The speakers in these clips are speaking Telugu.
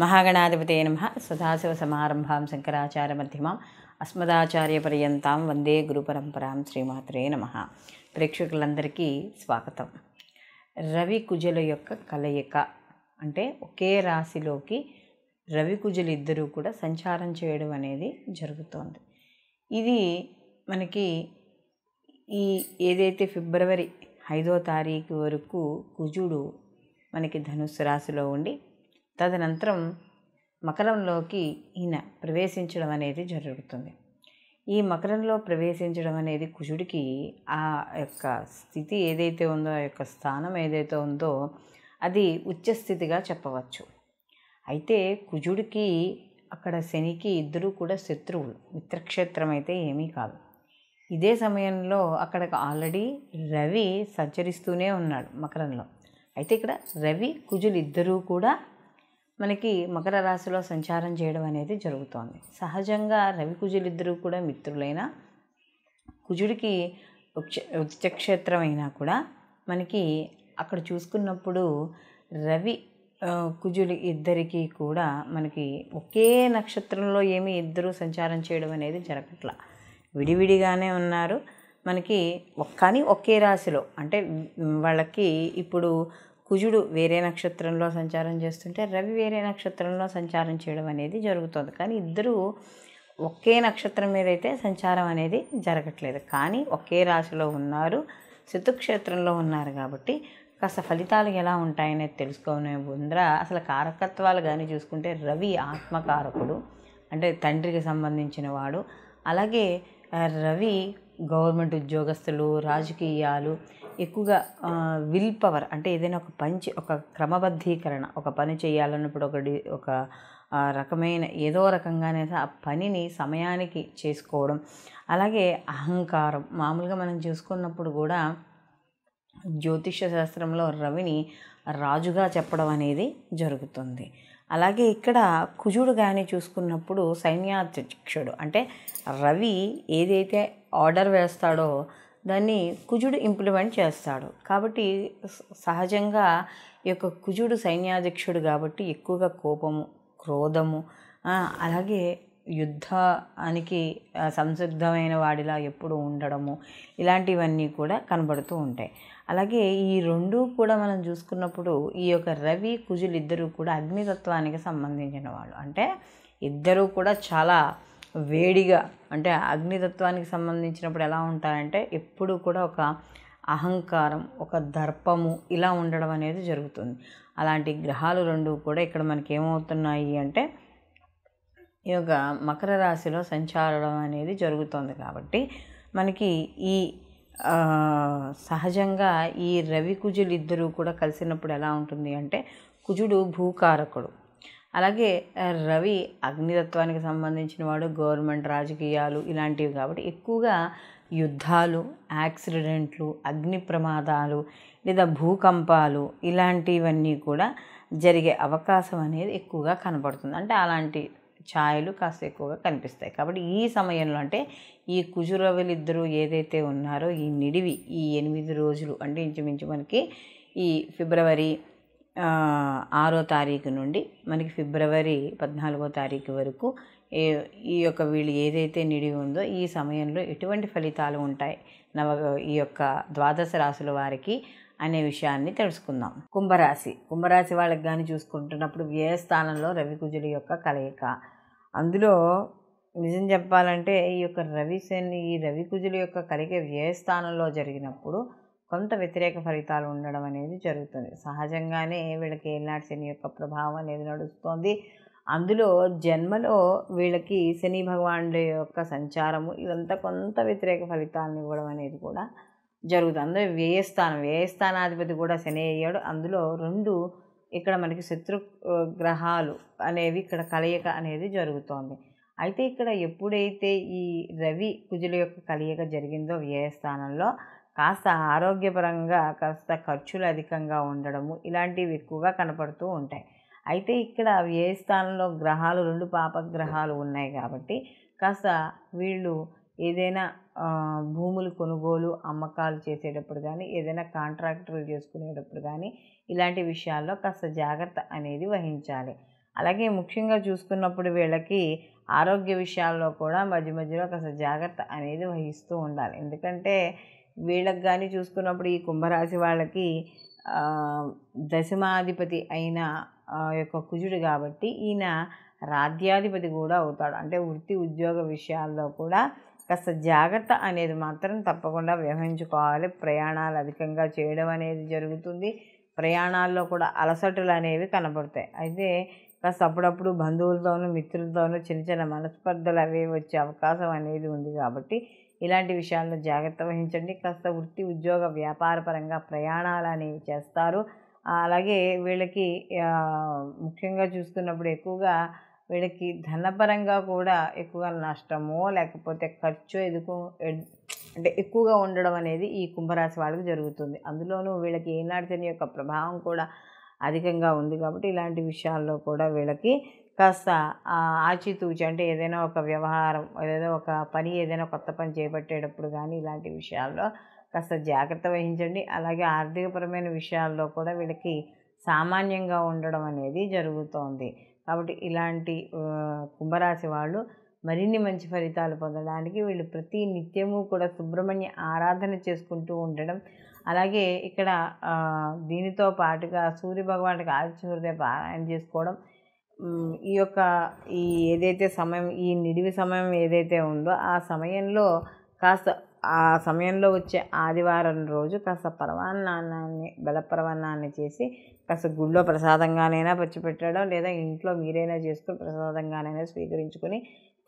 మహాగణాధిపతయే నమః. సదాశివసమారంభాం శంకరాచార్యమధ్యమాం అస్మదాచార్యపర్యంతాం వందే గురుపరంపరాం. శ్రీమాత్రే నమః. ప్రేక్షకులందరికీ స్వాగతం. రవి కుజుల యొక్క కలయిక అంటే ఒకే రాశిలోకి రవి కుజులు ఇద్దరూ కూడా సంచారం చేయడం అనేది జరుగుతోంది. ఇది మనకి ఏదైతే ఫిబ్రవరి 5వ తారీఖు వరకు కుజుడు మనకి ధనుస్సు రాశిలో ఉండి తదనంతరం మకరంలోకి ఈయన ప్రవేశించడం అనేది జరుగుతుంది. ఈ మకరంలో ప్రవేశించడం అనేది కుజుడికి ఆ యొక్క స్థితి ఏదైతే ఉందో, ఆ యొక్క స్థానం ఏదైతే ఉందో అది ఉచ్చస్థితిగా చెప్పవచ్చు. అయితే కుజుడికి అక్కడ శనికి ఇద్దరూ కూడా శత్రువులు, మిత్రక్షేత్రం అయితే ఏమీ కాదు. ఇదే సమయంలో అక్కడ ఆల్రెడీ రవి సంచరిస్తూనే ఉన్నాడు మకరంలో. అయితే ఇక్కడ రవి కుజులు ఇద్దరూ కూడా మనకి మకర రాశిలో సంచారం చేయడం అనేది జరుగుతోంది. సహజంగా రవి కుజులు ఇద్దరూ కూడా మిత్రులైన కుజుడికి ఉచ్చక్షేత్రం అయినా కూడా మనకి అక్కడ చూసుకున్నప్పుడు రవి కుజులు ఇద్దరికీ కూడా మనకి ఒకే నక్షత్రంలో ఏమీ ఇద్దరూ సంచారం చేయడం అనేది జరగట్ల, విడివిడిగానే ఉన్నారు మనకి. కానీ ఒకే రాశిలో అంటే వాళ్ళకి ఇప్పుడు కుజుడు వేరే నక్షత్రంలో సంచారం చేస్తుంటే రవి వేరే నక్షత్రంలో సంచారం చేయడం అనేది జరుగుతుంది. కానీ ఇద్దరూ ఒకే నక్షత్రం మీద అయితే సంచారం అనేది జరగట్లేదు, కానీ ఒకే రాశిలో ఉన్నారు, శత్రుక్షేత్రంలో ఉన్నారు. కాబట్టి కాస్త ఫలితాలు ఎలా ఉంటాయనేది తెలుసుకునే ముందర అసలు కారకత్వాలు కానీ చూసుకుంటే రవి ఆత్మకారకుడు, అంటే తండ్రికి సంబంధించిన వాడు. అలాగే రవి గవర్నమెంట్ ఉద్యోగస్తులు, రాజకీయాలు, ఎక్కువగా విల్ పవర్ అంటే ఏదైనా ఒక క్రమబద్ధీకరణ, ఒక పని చేయాలన్నప్పుడు ఒక రకమైన ఏదో రకంగానే ఆ పనిని సమయానికి చేసుకోవడం. అలాగే అహంకారం, మామూలుగా మనం చూసుకున్నప్పుడు కూడా జ్యోతిష శాస్త్రంలో రవిని రాజుగా చెప్పడం అనేది జరుగుతుంది. అలాగే ఇక్కడ కుజుడు కానీ చూసుకున్నప్పుడు సైన్యాధ్యక్షుడు, అంటే రవి ఏదైతే ఆర్డర్ వేస్తాడో దాన్ని కుజుడు ఇంప్లిమెంట్ చేస్తాడు. కాబట్టి సహజంగా ఈ యొక్క కుజుడు సైన్యాధ్యక్షుడు కాబట్టి ఎక్కువగా కోపము, క్రోధము, అలాగే యుద్ధానికి సంసిద్ధమైన వాడిలా ఎప్పుడు ఉండడము, ఇలాంటివన్నీ కూడా కనబడుతూ ఉంటాయి. అలాగే ఈ రెండూ కూడా మనం చూసుకున్నప్పుడు ఈ యొక్క రవి కుజులు ఇద్దరూ కూడా అగ్నితత్వానికి సంబంధించిన వాళ్ళు. అంటే ఇద్దరూ కూడా చాలా వేడిగా, అంటే అగ్నితత్వానికి సంబంధించినప్పుడు ఎలా ఉంటారంటే ఎప్పుడు కూడా ఒక అహంకారం, ఒక దర్పము ఇలా ఉండడం అనేది జరుగుతుంది. అలాంటి గ్రహాలు రెండు కూడా ఇక్కడ మనకి ఏమవుతున్నాయి అంటే ఈ యొక్క మకర రాశిలో సంచారం అనేది జరుగుతుంది. కాబట్టి మనకి ఈ సహజంగా ఈ రవి కుజులు ఇద్దరూ కూడా కలిసినప్పుడు ఎలా ఉంటుంది అంటే కుజుడు భూకారకుడు, అలాగే రవి అగ్నితత్వానికి సంబంధించిన వాడు, గవర్నమెంట్, రాజకీయాలు ఇలాంటివి. కాబట్టి ఎక్కువగా యుద్ధాలు, యాక్సిడెంట్లు, అగ్ని ప్రమాదాలు లేదా భూకంపాలు ఇలాంటివన్నీ కూడా జరిగే అవకాశం అనేది ఎక్కువగా కనపడుతుంది. అంటే అలాంటి ఛాయలు కాస్త ఎక్కువగా కనిపిస్తాయి. కాబట్టి ఈ సమయంలో అంటే ఈ కుజురవులు ఇద్దరు ఏదైతే ఉన్నారో ఈ నిడివి ఈ 8 రోజులు, అంటే ఇంచుమించు మనకి ఈ ఫిబ్రవరి 6వ తారీఖు నుండి మనకి ఫిబ్రవరి 14వ తారీఖు వరకు ఈ యొక్క వీళ్ళు ఏదైతే నిడివి ఉందో ఈ సమయంలో ఎటువంటి ఫలితాలు ఉంటాయి ఈ యొక్క ద్వాదశ రాశుల వారికి అనే విషయాన్ని తెలుసుకుందాం. కుంభరాశి వాళ్ళకి కానీ చూసుకుంటున్నప్పుడు వ్యయస్థానంలో రవి కుజుల యొక్క కలయిక. అందులో నిజం చెప్పాలంటే ఈ యొక్క రవి కుజుల యొక్క కలయిక వ్యయస్థానంలో జరిగినప్పుడు కొంత వ్యతిరేక ఫలితాలు ఉండడం అనేది జరుగుతుంది. సహజంగానే వీళ్ళకి ఏలినాటి శని యొక్క ప్రభావం అనేది నడుస్తుంది. అందులో జన్మలో వీళ్ళకి శని భగవానుడి యొక్క సంచారము ఇదంతా కొంత వ్యతిరేక ఫలితాలను ఇవ్వడం అనేది కూడా జరుగుతుంది. అందులో వ్యయస్థానాధిపతి కూడా శని అయ్యాడు. అందులో 2 ఇక్కడ మనకి శత్రు గ్రహాలు అనేవి ఇక్కడ కలయిక అనేది జరుగుతోంది. అయితే ఇక్కడ ఎప్పుడైతే ఈ రవి కుజుల యొక్క కలయిక జరిగిందో వ్యయస్థానంలో కాస్త ఆరోగ్యపరంగా కాస్త ఖర్చులు అధికంగా ఉండడము ఇలాంటివి ఎక్కువగా కనపడుతూ ఉంటాయి. అయితే ఇక్కడ వ్యయస్థానంలో గ్రహాలు 2 పాపగ్రహాలు ఉన్నాయి కాబట్టి కాస్త వీళ్ళు ఏదైనా భూములు కొనుగోలు అమ్మకాలు చేసేటప్పుడు కానీ, ఏదైనా కాంట్రాక్టులు చేసుకునేటప్పుడు కానీ ఇలాంటి విషయాల్లో కాస్త జాగ్రత్త అనేది వహించాలి. అలాగే ముఖ్యంగా చూసుకున్నప్పుడు వీళ్ళకి ఆరోగ్య విషయాల్లో కూడా మధ్య మధ్యలో కాస్త జాగ్రత్త అనేది వహిస్తూ ఉండాలి. ఎందుకంటే వీళ్ళకి కానీ చూసుకున్నప్పుడు ఈ కుంభరాశి వాళ్ళకి దశమాధిపతి అయిన యొక్క కుజుడు కాబట్టి ఈయన రాజ్యాధిపతి కూడా అవుతాడు. అంటే వృత్తి ఉద్యోగ విషయాల్లో కూడా కాస్త జాగ్రత్త అనేది మాత్రం తప్పకుండా వ్యవహరించుకోవాలి. ప్రయాణాలు అధికంగా చేయడం అనేది జరుగుతుంది. ప్రయాణాల్లో కూడా అలసటలు అనేవి కనబడతాయి. అయితే కాస్త అప్పుడప్పుడు బంధువులతోనూ మిత్రులతోనూ చిన్న చిన్న మనస్పర్ధలు అవి వచ్చే అవకాశం అనేది ఉంది. కాబట్టి ఇలాంటి విషయాల్లో జాగ్రత్త వహించండి. కాస్త వృత్తి ఉద్యోగ వ్యాపారపరంగా ప్రయాణాలు అనేవి చేస్తారు. అలాగే వీళ్ళకి ముఖ్యంగా చూసుకున్నప్పుడు ఎక్కువగా వీళ్ళకి ధనపరంగా కూడా ఎక్కువగా నష్టమో లేకపోతే ఖర్చు అంటే ఎక్కువగా ఉండడం అనేది ఈ కుంభరాశి వాళ్ళకి జరుగుతుంది. అందులోనూ వీళ్ళకి ఏనాటిని యొక్క ప్రభావం కూడా అధికంగా ఉంది. కాబట్టి ఇలాంటి విషయాల్లో కూడా వీళ్ళకి కాస్త ఆచితూచి అంటే ఏదైనా ఒక వ్యవహారం ఏదైనా ఒక పని ఏదైనా కొత్త పని చేపట్టేటప్పుడు కానీ ఇలాంటి విషయాల్లో కాస్త జాగ్రత్త వహించండి. అలాగే ఆర్థికపరమైన విషయాల్లో కూడా వీళ్ళకి సామాన్యంగా ఉండడం అనేది జరుగుతోంది. కాబట్టి ఇలాంటి కుంభరాశి వాళ్ళు మరిన్ని మంచి ఫలితాలు పొందడానికి వీళ్ళు ప్రతి నిత్యము కూడా సుబ్రహ్మణ్య ఆరాధన చేసుకుంటూ ఉండడం, అలాగే ఇక్కడ దీనితో పాటుగా సూర్యభగవానుడికి ఆదిత్య హృదయ పారాయణ చేసుకోవడం, ఈ ఏదైతే సమయం ఈ నిడివి సమయం ఏదైతే ఉందో ఆ సమయంలో కాస్త ఆ సమయంలో వచ్చే ఆదివారం రోజు కాస్త పరమాన్నాన్ని బెల్లపరమాన్నాన్ని చేసి కాస్త గుళ్ళో ప్రసాదంగానైనా పంచిపెట్టడం లేదా ఇంట్లో మీరైనా చేసుకుని ప్రసాదంగానైనా స్వీకరించుకొని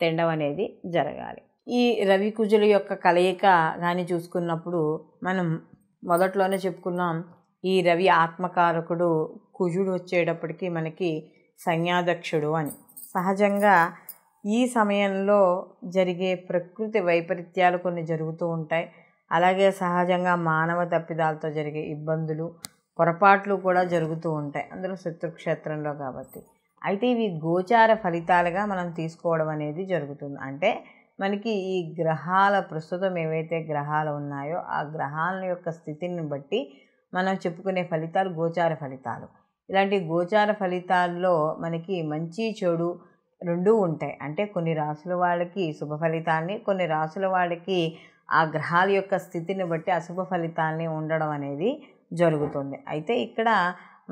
తినడం అనేది జరగాలి. ఈ రవి కుజుల యొక్క కలయిక కానీ చూసుకున్నప్పుడు మనం మొదట్లోనే చెప్పుకున్నాం. ఈ రవి ఆత్మకారకుడు, కుజుడు వచ్చేటప్పటికి మనకి సంజ్ఞాదక్షుడు అని. సహజంగా ఈ సమయంలో జరిగే ప్రకృతి వైపరీత్యాలు కొన్ని జరుగుతూ ఉంటాయి. అలాగే సహజంగా మానవ తప్పిదాలతో జరిగే ఇబ్బందులు, పొరపాట్లు కూడా జరుగుతూ ఉంటాయి, అందులో శత్రుక్షేత్రంలో కాబట్టి. అయితే ఇవి గోచార ఫలితాలుగా మనం తీసుకోవడం అనేది జరుగుతుంది. అంటే మనకి ఈ గ్రహాల ప్రస్తుతం ఏవైతే గ్రహాలు ఉన్నాయో ఆ గ్రహాల యొక్క స్థితిని బట్టి మనం చెప్పుకునే ఫలితాలు గోచార ఫలితాలు. ఇలాంటి గోచార ఫలితాల్లో మనకి మంచి చెడు రెండూ ఉంటాయి. అంటే కొన్ని రాసుల వాళ్ళకి శుభ ఫలితాన్ని, కొన్ని రాసుల వాళ్ళకి ఆ గ్రహాల యొక్క స్థితిని బట్టి అశుభ ఫలితాలని ఉండడం అనేది జరుగుతుంది. అయితే ఇక్కడ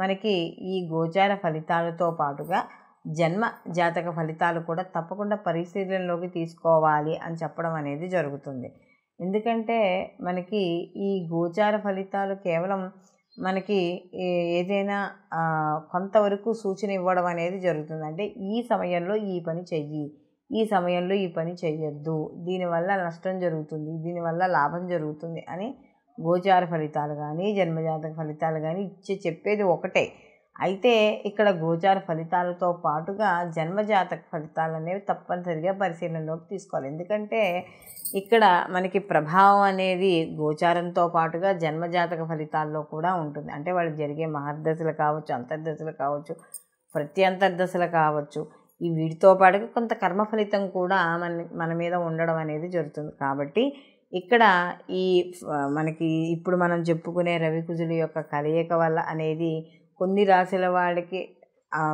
మనకి ఈ గోచార ఫలితాలతో పాటుగా జన్మ జాతక ఫలితాలు కూడా తప్పకుండా పరిశీలనలోకి తీసుకోవాలి అని చెప్పడం అనేది జరుగుతుంది. ఎందుకంటే మనకి ఈ గోచార ఫలితాలు కేవలం మనకి ఏదైనా కొంతవరకు సూచన ఇవ్వడం అనేది జరుగుతుంది. అంటే ఈ సమయంలో ఈ పని చెయ్యి, ఈ సమయంలో ఈ పని చెయ్యొద్దు, దీనివల్ల నష్టం జరుగుతుంది, దీనివల్ల లాభం జరుగుతుంది అని గోచార ఫలితాలు కానీ జన్మజాతక ఫలితాలు కానీ చెప్పేది ఒకటే. అయితే ఇక్కడ గోచార ఫలితాలతో పాటుగా జన్మజాతక ఫలితాలు అనేవి తప్పనిసరిగా పరిశీలనలోకి తీసుకోవాలి. ఎందుకంటే ఇక్కడ మనకి ప్రభావం అనేది గోచారంతో పాటుగా జన్మజాతక ఫలితాల్లో కూడా ఉంటుంది. అంటే వాళ్ళకి జరిగే మహర్దశలు కావచ్చు, అంతర్దశలు కావచ్చు, ప్రత్యంతర్దశలు కావచ్చు, ఈ వీటితో పాటుగా కొంత కర్మ ఫలితం కూడా మన మీద ఉండడం అనేది జరుగుతుంది. కాబట్టి ఇక్కడ ఈ మనకి ఇప్పుడు మనం చెప్పుకునే రవి కుజుల యొక్క కలయిక వల్ల అనేది కొన్ని రాశుల వాళ్ళకి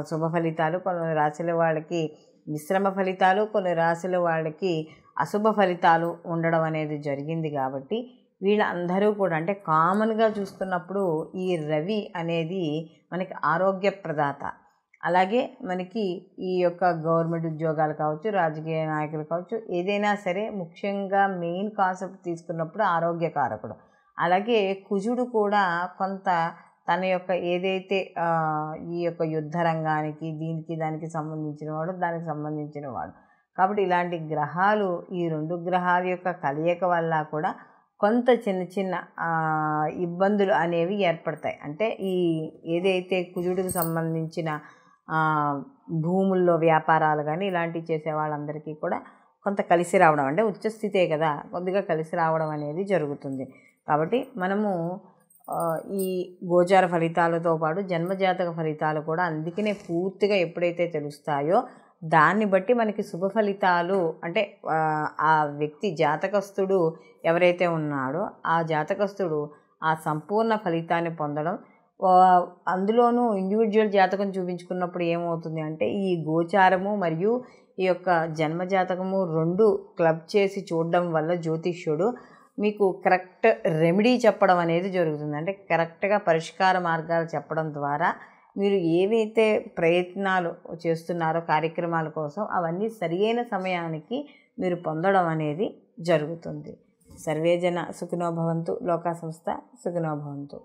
శుభ ఫలితాలు, కొన్ని రాశుల వాళ్ళకి మిశ్రమ ఫలితాలు, కొన్ని రాశుల వాళ్ళకి అశుభ ఫలితాలు ఉండడం అనేది జరిగింది. కాబట్టి వీళ్ళందరూ కూడా అంటే కామన్గా చూస్తున్నప్పుడు ఈ రవి అనేది మనకి ఆరోగ్య ప్రదాత. అలాగే మనకి ఈ యొక్క గవర్నమెంట్ ఉద్యోగాలు కావచ్చు, రాజకీయ నాయకులు కావచ్చు, ఏదైనా సరే ముఖ్యంగా మెయిన్ కాన్సెప్ట్ తీసుకున్నప్పుడు ఆరోగ్యకారకుడు. అలాగే కుజుడు కూడా కొంత తన యొక్క ఏదైతే ఈ యొక్క యుద్ధ రంగానికి దానికి సంబంధించిన వాడు, దానికి సంబంధించిన వాడు. కాబట్టి ఇలాంటి గ్రహాలు ఈ రెండు గ్రహాల యొక్క కలయిక వల్ల కూడా కొంత చిన్న చిన్న ఇబ్బందులు అనేవి ఏర్పడతాయి. అంటే ఈ ఏదైతే కుజుడికి సంబంధించిన భూముల్లో వ్యాపారాలు కానీ ఇలాంటివి చేసే వాళ్ళందరికీ కూడా కొంత కలిసి రావడం, అంటే ఉచ్చస్థితే కదా, కొద్దిగా కలిసి రావడం అనేది జరుగుతుంది. కాబట్టి మనము ఈ గోచార ఫలితాలతో పాటు జన్మజాతక ఫలితాలు కూడా అందుకనే పూర్తిగా ఎప్పుడైతే తెలుస్తాయో దాన్ని బట్టి మనకి శుభ ఫలితాలు అంటే ఆ వ్యక్తి జాతకస్తుడు ఎవరైతే ఉన్నాడో ఆ జాతకస్తుడు ఆ సంపూర్ణ ఫలితాన్ని పొందడం, అందులోనూ ఇండివిజువల్ జాతకం చూపించుకున్నప్పుడు ఏమవుతుంది అంటే ఈ గోచారము మరియు ఈ యొక్క జన్మ జాతకము రెండు క్లబ్ చేసి చూడడం వల్ల జ్యోతిష్యుడు మీకు కరెక్ట్ రెమెడీ చెప్పడం అనేది జరుగుతుంది. అంటే కరెక్ట్గా పరిష్కార మార్గాలు చెప్పడం ద్వారా మీరు ఏవైతే ప్రయత్నాలు చేస్తున్నారో కార్యక్రమాల కోసం అవన్నీ సరియైన సమయానికి మీరు పొందడం అనేది జరుగుతుంది. సర్వేజన సుఖినో భవంతు. లోకా సంస్థ సుఖినో భవంతు.